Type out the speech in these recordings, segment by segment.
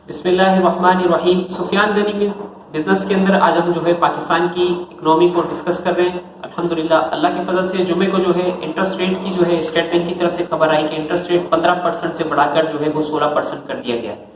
बिस्मिल्लाहिर्रहमानिर्रहीम। सुफियान गनी बिजनेस के अंदर आज हम जो है पाकिस्तान की इकोनॉमी को डिस्कस कर रहे हैं। अल्हम्दुलिल्लाह अल्लाह के फजल से जुमे को जो है इंटरेस्ट रेट की जो है स्टेट बैंक की तरफ से खबर आई कि इंटरेस्ट रेट 15% से बढ़ाकर जो है वो 16% कर दिया गया है।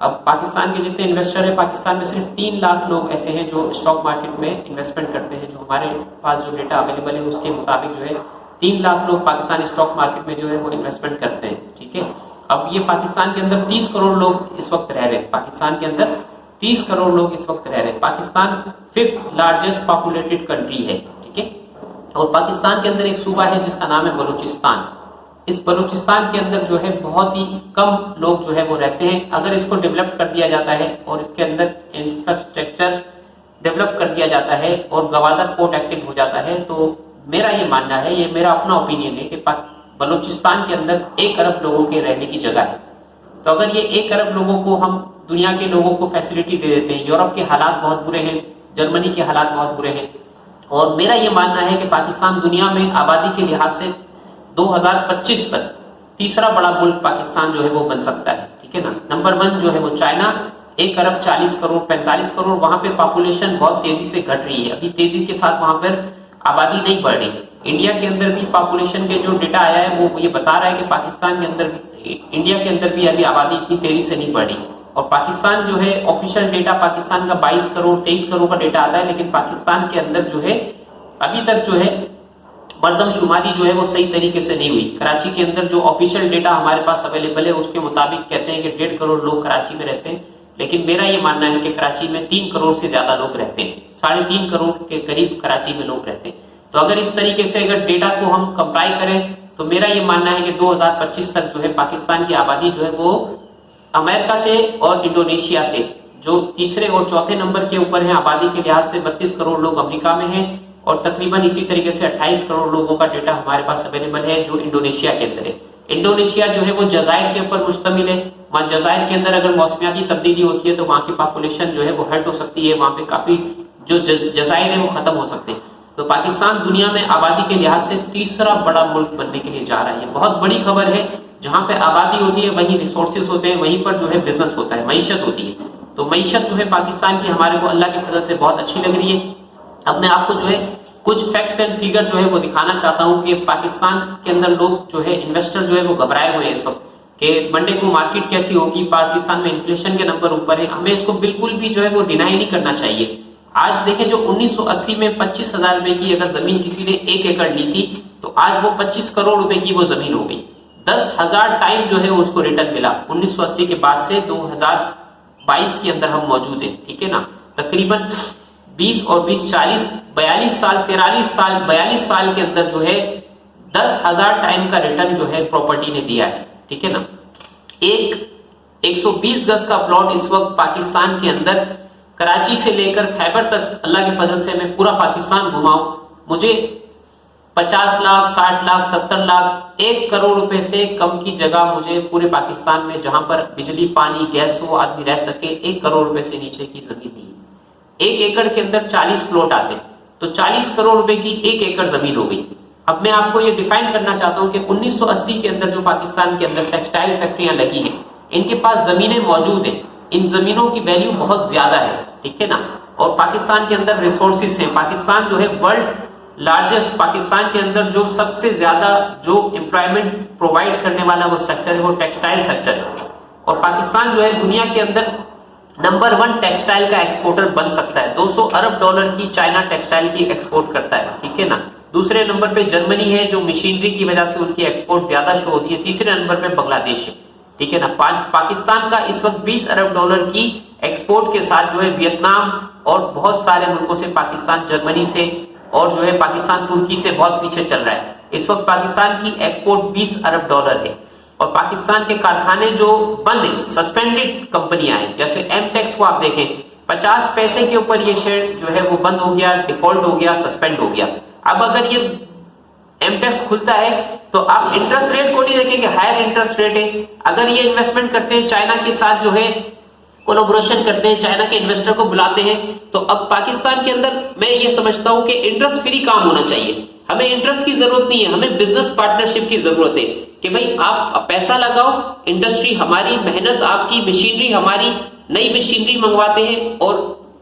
अब पाकिस्तान के जितने इन्वेस्टर हैं, पाकिस्तान में सिर्फ 3 लाख लोग ऐसे हैं जो स्टॉक मार्केट में इन्वेस्टमेंट करते हैं। जो हमारे पास जो डेटा अवेलेबल है उसके मुताबिक जो है 3 लाख लोग पाकिस्तान स्टॉक मार्केट में जो है वो इन्वेस्टमेंट करते हैं। ठीक है, अब ये पाकिस्तान के अंदर 30 करोड़ लोग इस वक्त रह रहे हैं। पाकिस्तान के अंदर 30 करोड़ लोग इस वक्त रह रहे हैं। Pakistan 5th largest populated country है। ठीक है, और पाकिस्तान के अंदर एक सूबा है जिसका नाम है बलूचिस्तान। इस बलूचिस्तान के अंदर जो है बहुत ही कम लोग जो है वो रहते हैं। अगर इसको डेवलप कर दिया जाता है और इसके अंदर इंफ्रास्ट्रक्चर डेवलप कर दिया जाता है और गवादर पोर्ट एक्टिव हो जाता है, तो मेरा ये मानना है, ये मेरा अपना ओपिनियन है कि बलूचिस्तान के अंदर 1 अरब लोगों के रहने की जगह है। तो अगर ये 1 अरब लोगों को हम दुनिया के लोगों को फैसिलिटी दे देते हैं, यूरोप के हालात बहुत बुरे हैं, जर्मनी के हालात बहुत बुरे हैं, और मेरा ये मानना है कि पाकिस्तान दुनिया में आबादी के लिहाज से 2025 तक तीसरा बड़ा मुल्क पाकिस्तान जो है वो बन सकता है। ठीक है ना, नंबर 1 जो है वो चाइना, 1 अरब 40 करोड़ 45 करोड़, वहां पे पॉपुलेशन बहुत तेजी से घट रही है। अभी तेजी के साथ वहां पर आबादी नहीं बढ़ रही। इंडिया के अंदर भी पॉपुलेशन के जो डेटा आया है वो ये बता रहा है कि पाकिस्तान के अंदर भी, इंडिया के अंदर भी अभी आबादी इतनी तेजी से नहीं बढ़ रही। और पाकिस्तान जो है ऑफिशियल डेटा पाकिस्तान का 22 करोड़ 23 करोड़ का डेटा आता है, लेकिन पाकिस्तान के अंदर जो है अभी तक जो है मर्दमशुमारी जो है वो सही तरीके से नहीं हुई। कराची के अंदर जो ऑफिशियल डेटा हमारे पास अवेलेबल है उसके मुताबिक कहते हैं कि 1.5 करोड़ लोग कराची में रहते हैं, लेकिन मेरा ये मानना है कि कराची में 3 करोड़ से ज्यादा लोग रहते हैं। 3.5 करोड़ के करीब कराची में लोग रहते हैं। तो अगर इस तरीके से अगर डेटा को हम कंपाइल करें तो मेरा ये मानना है कि 2025 तक जो है पाकिस्तान की आबादी जो है वो अमेरिका से और इंडोनेशिया से, जो तीसरे और चौथे नंबर के ऊपर है आबादी के लिहाज से, 32 करोड़ लोग अमेरिका में हैं, और तकरीबन इसी तरीके से 28 करोड़ लोगों का डेटा हमारे पास अवेलेबल है जो इंडोनेशिया के अंदर है। इंडोनेशिया जो है वो जजायर के ऊपर मुश्तमिल है। वहां जजायर के अंदर अगर मौसमियाती तब्दीली होती है तो वहां की पॉपुलेशन जो है वो हर्ट हो सकती है, वहां पे काफी जो जजायर है वो खत्म हो सकते हैं। तो पाकिस्तान दुनिया में आबादी के लिहाज से तीसरा बड़ा मुल्क बनने के लिए जा रहा है। ये बहुत बड़ी खबर है। जहां पे आबादी होती है वहीं रिसोर्सेज होते हैं, वहीं पर जो है बिजनेस होता है, मईशत होती है। तो मईशत जो है पाकिस्तान की हमारे को अल्लाह के फजल से बहुत अच्छी लग रही है। अब मैं आपको जो है कुछ फैक्ट एंड फिगर जो है वो दिखाना चाहता हूं कि पाकिस्तान के अंदर लोग जो है इन्वेस्टर जो है वो घबराए हुए हैं इस वक्त कि मंडे को मार्केट कैसी होगी। पाकिस्तान में इन्फ्लेशन के नंबर ऊपर है, हमें इसको बिल्कुल भी जो है वो डिनाई नहीं करना चाहिए। आज देखें, जो 1980 में 25,000 रुपए की अगर जमीन किसी ने 1 एकड़ ली थी तो आज वो 25 करोड़ रुपए की वो जमीन हो गई। 10,000 टाइम जो है उसको रिटर्न मिला 1980 के बाद से 2022 के अंदर हम मौजूद हैं। ठीक है ना, तकरीबन 20 और 20 40 42 साल 43 साल के अंदर जो है 10,000 टाइम का रिटर्न जो है प्रॉपर्टी ने दिया है। ठीक है ना, 120 गज का प्लॉट इस वक्त पाकिस्तान के अंदर कराची से लेकर खैबर तक, अल्लाह के फजल से मैं पूरा पाकिस्तान घुमाऊं, मुझे 50 लाख 60 लाख 70 लाख 1 करोड़ रुपए से कम की जगह मुझे पूरे पाकिस्तान में जहां पर बिजली पानी गैस हो आदमी रह सके 1 करोड़ रुपए से नीचे की जमीन नहीं है। 1 एकड़ के अंदर 40 प्लॉट आते, तो 40 करोड़ रुपए की 1 एकड़ जमीन हो गई। अब मैं आपको ये डिफाइन करना चाहता हूं कि 1980 के अंदर जो पाकिस्तान के अंदर टेक्सटाइल फैक्ट्रियां लगी हैं, इनके पास जमीनें मौजूद हैं, इन जमीनों की वैल्यू बहुत ज्यादा है। ठीक है ना, और पाकिस्तान के अंदर रिसोर्सेज हैं। पाकिस्तान जो है वर्ल्ड लार्जेस्ट, पाकिस्तान के अंदर जो सबसे ज्यादा जो एम्प्लॉयमेंट प्रोवाइड करने वाला वो सेक्टर है वो टेक्सटाइल सेक्टर है। और पाकिस्तान जो है दुनिया के अंदर नंबर 1 टेक्सटाइल का एक्सपोर्टर बन सकता है। 200 अरब डॉलर की चाइना टेक्सटाइल की एक्सपोर्ट करता है। ठीक है ना, दूसरे नंबर पे जर्मनी है जो मशीनरी की वजह से उनकी एक्सपोर्ट ज्यादा शो होती है। तीसरे नंबर पे बांग्लादेश है। ठीक है ना, पाकिस्तान का इस वक्त 20 अरब डॉलर की एक्सपोर्ट के साथ जो है वियतनाम और बहुत सारे मुल्कों से, पाकिस्तान जर्मनी से और जो है पाकिस्तान तुर्की से बहुत पीछे चल रहा है। इस वक्त पाकिस्तान की एक्सपोर्ट 20 अरब डॉलर है। और पाकिस्तान के कारखाने जो बंद है, सस्पेंडेड कंपनियां हैं, जैसे एमटेक्स को आप देखें 50 पैसे के ऊपर ये शेयर जो है वो बंद हो गया, डिफॉल्ट हो गया, सस्पेंड हो गया। अब अगर ये एमटेक्स खुलता है तो आप इंटरेस्ट रेट को नहीं देखेंगे, हायर इंटरेस्ट रेट है। अगर ये इन्वेस्टमेंट करते हैं चाइना के साथ जो है कोलैबोरेशन करते हैं, चाइना के इन्वेस्टर को बुलाते हैं, तो अब पाकिस्तान के अंदर मैं ये समझता हूं कि इंटरेस्ट फ्री काम होना चाहिए। हमें इंटरेस्ट की जरूरत नहीं है, हमें बिजनेस पार्टनरशिप की जरूरत है कि भाई आप पैसा लगाओ, इंडस्ट्री हमारी, मेहनत आपकी, मशीनरी हमारी, नई मशीनरी मंगवाते हैं और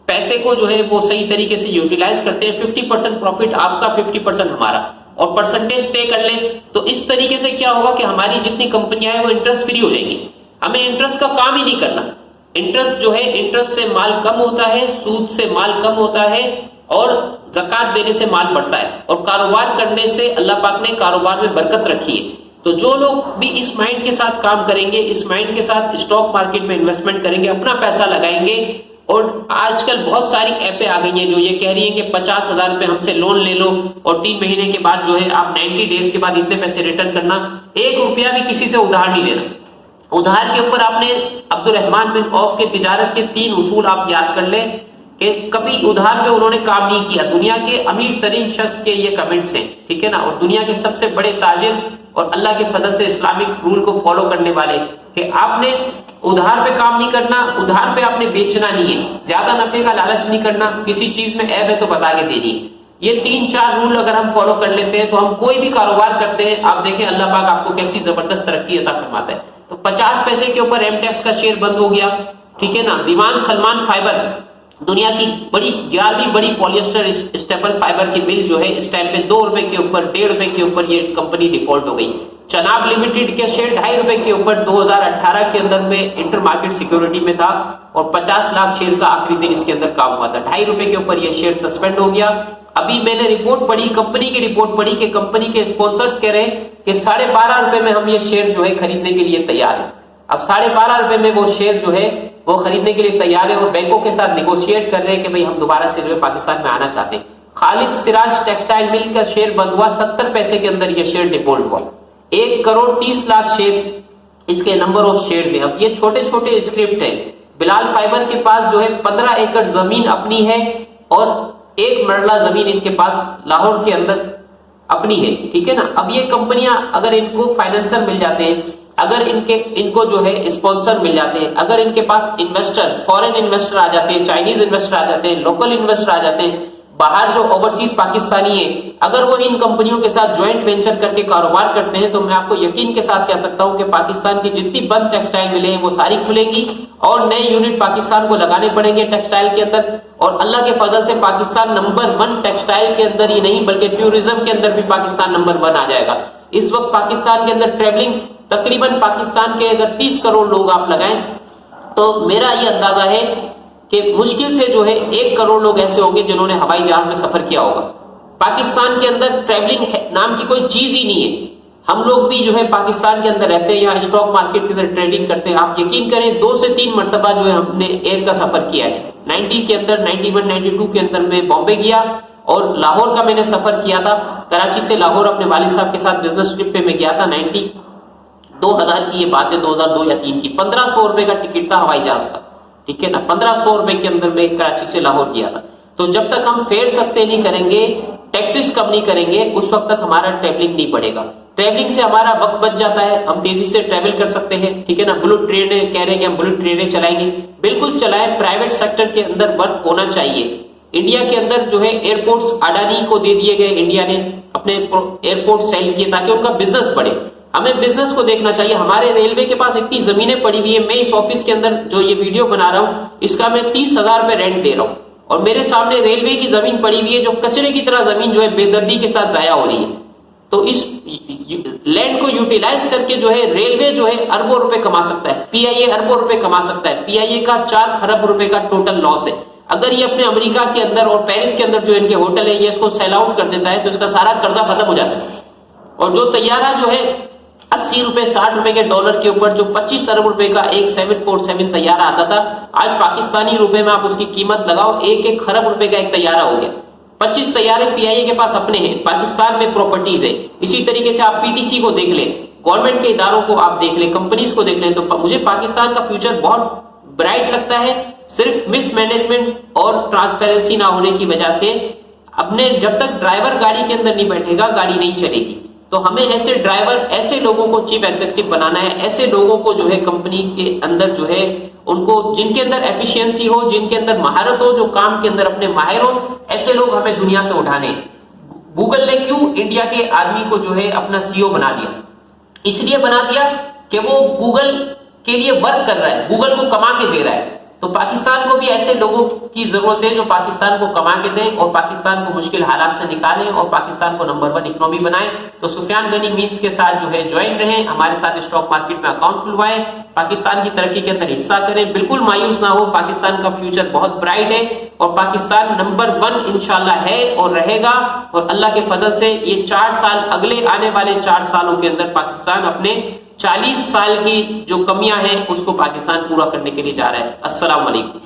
पैसे को जो है वो सही तरीके से यूटिलाइज करते हैं, 50% प्रॉफिट आपका, 50% हमारा, और परसेंटेज तय कर ले, तो इस तरीके से क्या होगा कि हमारी जितनी कंपनियां हैं वो इंटरेस्ट फ्री हो जाएंगी। हमें इंटरेस्ट का काम ही नहीं करना। इंटरेस्ट जो है, इंटरेस्ट से माल कम होता है, सूद से माल कम होता है और ज़कात देने से माल बढ़ता है, और कारोबार करने से अल्लाह पाक ने कारोबार में बरकत रखी है। तो जो लोग भी इस माइंड के साथ काम करेंगे, इस माइंड के साथ स्टॉक मार्केट में इन्वेस्टमेंट करेंगे, अपना पैसा लगाएंगे, और आजकल बहुत सारी ऐपें आ गई हैं जो ये कह रही हैं कि 50,000 रुपए हमसे लोन ले लो और 3 महीने के बाद जो है आप 90 डेज के बाद इतने पैसे रिटर्न करना। 1 रुपया भी किसी से उधार नहीं लेना। उधार के ऊपर आपने अब्दुर्रहमान बिन औफ के तिजारत के 3 उसूल आप याद कर लें कि कभी उधार पे उन्होंने काम नहीं किया। दुनिया के अमीर तरीन शख्स के ये कमेंट्स हैं, ठीक है ना, और दुनिया के सबसे बड़े ताजिर और अल्लाह के फजल से इस्लामिक रूल को फॉलो करने वाले, कि आपने उधार पे काम नहीं करना, उधार पे आपने बेचना नहीं है, ज्यादा नफे का लालच नहीं करना, किसी चीज में ऐब है तो बता के देनी है। ये 3-4 रूल अगर हम फॉलो कर लेते हैं तो हम कोई भी कारोबार करते हैं, आप देखें अल्लाह पाक आपको कैसी जबरदस्त तरक्की अता फरमाता है। तो 50 पैसे के ऊपर एमटेक्स का शेयर बंद हो गया, ठीक है ना। दीवान सलमान फाइबर, दुनिया की बड़ी 11वीं बड़ी पॉलिएस्टर स्टेपल फाइबर की मिल जो है इस टाइम पे 2 रुपए के ऊपर, 1.5 रुपए के ऊपर ये कंपनी डिफॉल्ट हो गई। चनाब लिमिटेड के शेयर 2.5 रुपए के ऊपर 2018 के अंदर में इंटर मार्केट सिक्योरिटी में था और 50 लाख शेयर का आखिरी दिन इसके अंदर काम हुआ था। 2.5 रुपए के ऊपर ये शेयर सस्पेंड हो गया। अभी मैंने रिपोर्ट पढ़ी, कंपनी की रिपोर्ट पढ़ी कि कंपनी के स्पॉन्सर्स कह रहे हैं कि 12.5 रुपए में हम ये शेयर जो है खरीदने के लिए तैयार है। अब 12.5 रुपए में वो शेयर जो है वो खरीदने के लिए तैयार है और बैंकों के साथ निगोशिएट कर रहे हैं कि भाई हम दोबारा से जो है पाकिस्तान में आना चाहते हैं। खालिद सिराज टेक्सटाइल मिल का शेयर बंद हुआ, 70 पैसे के अंदर ये शेयर डिफॉल्ट हुआ। 1,30,00,000 शेयर इसके नंबर ऑफ शेयर्स हैं। अब ये छोटे छोटे स्क्रिप्ट है। बिलाल फाइबर के पास जो है 15 एकड़ जमीन अपनी है और 1 मरला जमीन इनके पास लाहौर के अंदर अपनी है, ठीक है ना। अब ये कंपनियां अगर इनको फाइनेंसर मिल जाते हैं, अगर इनको जो है स्पॉन्सर मिल जाते हैं, अगर इनके पास इन्वेस्टर, फॉरेन इन्वेस्टर आ जाते हैं, चाइनीज इन्वेस्टर आ जाते हैं, लोकल इन्वेस्टर आ जाते हैं, बाहर जो ओवरसीज पाकिस्तानी है, अगर वो इन कंपनियों के साथ ज्वाइंट वेंचर करके कारोबार करते हैं तो मैं आपको यकीन के साथ कह सकता हूं कि पाकिस्तान की जितनी बंद टेक्सटाइल मिलें हैं वो सारी खुलेंगी और नए यूनिट पाकिस्तान को लगाने पड़ेंगे टेक्सटाइल के अंदर। और अल्लाह के फजल से पाकिस्तान नंबर 1 टेक्सटाइल के अंदर ही नहीं बल्कि टूरिज्म के अंदर भी पाकिस्तान नंबर 1 आ जाएगा। इस वक्त पाकिस्तान के अंदर ट्रेवलिंग तकरीबन पाकिस्तान के अगर 30 करोड़ लोग आप लगाएं तो मेरा ये अंदाजा है कि मुश्किल से जो है 1 करोड़ लोग ऐसे होंगे जिन्होंने हवाई जहाज में सफर किया होगा। पाकिस्तान के अंदर ट्रैवलिंग नाम की कोई चीज ही नहीं है। हम लोग भी जो है पाकिस्तान के अंदर रहते हैं, यहाँ स्टॉक मार्केट के अंदर ट्रेडिंग करते हैं। आप यकीन करें 2 से 3 मरतबा जो है हमने एयर का सफर किया है। 90 के अंदर, 91, 92 के अंदर में बॉम्बे गया और लाहौर का मैंने सफर किया था। कराची से लाहौर अपने वालिद साहब के साथ बिजनेस ट्रिप पे मैं गया था। 2000 की ये बात है, 2002 या 3 की। 1500 रुपए का टिकट था हवाई जहाज का, ठीक है ना। 1500 रुपए के अंदर में कराची से लाहौर गया था। तो जब तक हम फेयर सस्ते नहीं करेंगे, टैक्सेस कम नहीं करेंगे, उस वक्त तक हमारा ट्रैवलिंग नहीं बढ़ेगा। ट्रैवलिंग से हमारा वक्त बच जाता है, हम तेजी से ट्रैवल कर सकते हैं, ठीक है ना। बुलेट ट्रेनें कह रहे हैं कि हम बुलेट ट्रेनें चलाएंगे, बिल्कुल चलाएं। प्राइवेट सेक्टर के अंदर वर्क होना चाहिए। इंडिया के अंदर जो है एयरपोर्ट्स अडानी को दे दिए गए, इंडिया ने अपने एयरपोर्ट सेल किए ताकि उनका बिजनेस बढ़े। हमें बिजनेस को देखना चाहिए। हमारे रेलवे के पास इतनी जमीनें पड़ी हुई है। मैं इस ऑफिस के अंदर जो ये वीडियो बना रहा हूं इसका मैं 30,000 रुपए रेंट दे रहा हूं और मेरे सामने रेलवे की जमीन पड़ी हुई है जो कचरे की तरह जमीन जो है बेदर्दी के साथ जाया हो रही है। तो इस लैंड को यूटिलाइज करके जो है रेलवे जो है अरबों रुपए कमा सकता है, पीआईए अरबों रुपए कमा सकता है। पीआईए का 4 खरब रुपए का टोटल लॉस है। अगर ये अपने अमेरिका के अंदर और पेरिस के अंदर जो इनके होटल है ये इसको सेल आउट कर देता है तो इसका सारा कर्जा खत्म हो जाता है। और जो तैयारा जो है 80 रुपए 60 रुपए के डॉलर के ऊपर जो 25 अरब रुपए का एक 747 तैयारा आता था, आज पाकिस्तानी रुपए में आप उसकी कीमत लगाओ 1-1 खरब रुपए का एक तैयारा हो गया। 25 तैयारे पीआईए के पास अपने हैं, पाकिस्तान में प्रॉपर्टीज है। इसी तरीके से आप पीटीसी को देख लें, गवर्नमेंट के इदारों को आप देख लें, कंपनीज को देख लें, तो मुझे पाकिस्तान का फ्यूचर बहुत ब्राइट लगता है। सिर्फ मिसमैनेजमेंट और ट्रांसपेरेंसी ना होने की वजह से अपने जब तक ड्राइवर गाड़ी के अंदर नहीं बैठेगा गाड़ी नहीं चलेगी। तो हमें ऐसे ड्राइवर, ऐसे लोगों को चीफ एग्जीक्यूटिव बनाना है, ऐसे लोगों को जो है कंपनी के अंदर जो है उनको जिनके अंदर एफिशिएंसी हो, जिनके अंदर महारत हो, जो काम के अंदर अपने माहिर हो, ऐसे लोग हमें दुनिया से उठाने। गूगल ने क्यों इंडिया के आदमी को जो है अपना सीईओ बना दिया? इसलिए बना दिया कि वो गूगल के लिए वर्क कर रहा है, गूगल को कमा के दे रहा है। तो पाकिस्तान को भी ऐसे लोगों की जरूरत है जो पाकिस्तान को कमा के दें और पाकिस्तान को मुश्किल हालात से निकालें और पाकिस्तान को नंबर 1 इकोनॉमी बनाएं। तो सुफियान गनी मीन्स के साथ जो है ज्वाइन रहें, हमारे साथ स्टॉक मार्केट में अकाउंट खुलवाएं, पाकिस्तान की तरक्की के अंदर हिस्सा करें, बिल्कुल मायूस ना हो। पाकिस्तान का फ्यूचर बहुत ब्राइट है और पाकिस्तान नंबर 1 इंशाल्लाह है और रहेगा। और अल्लाह के फजल से ये 4 साल, अगले आने वाले 4 सालों के अंदर पाकिस्तान अपने 40 साल की जो कमियां हैं उसको पाकिस्तान पूरा करने के लिए जा रहा है। अस्सलाम वालेकुम।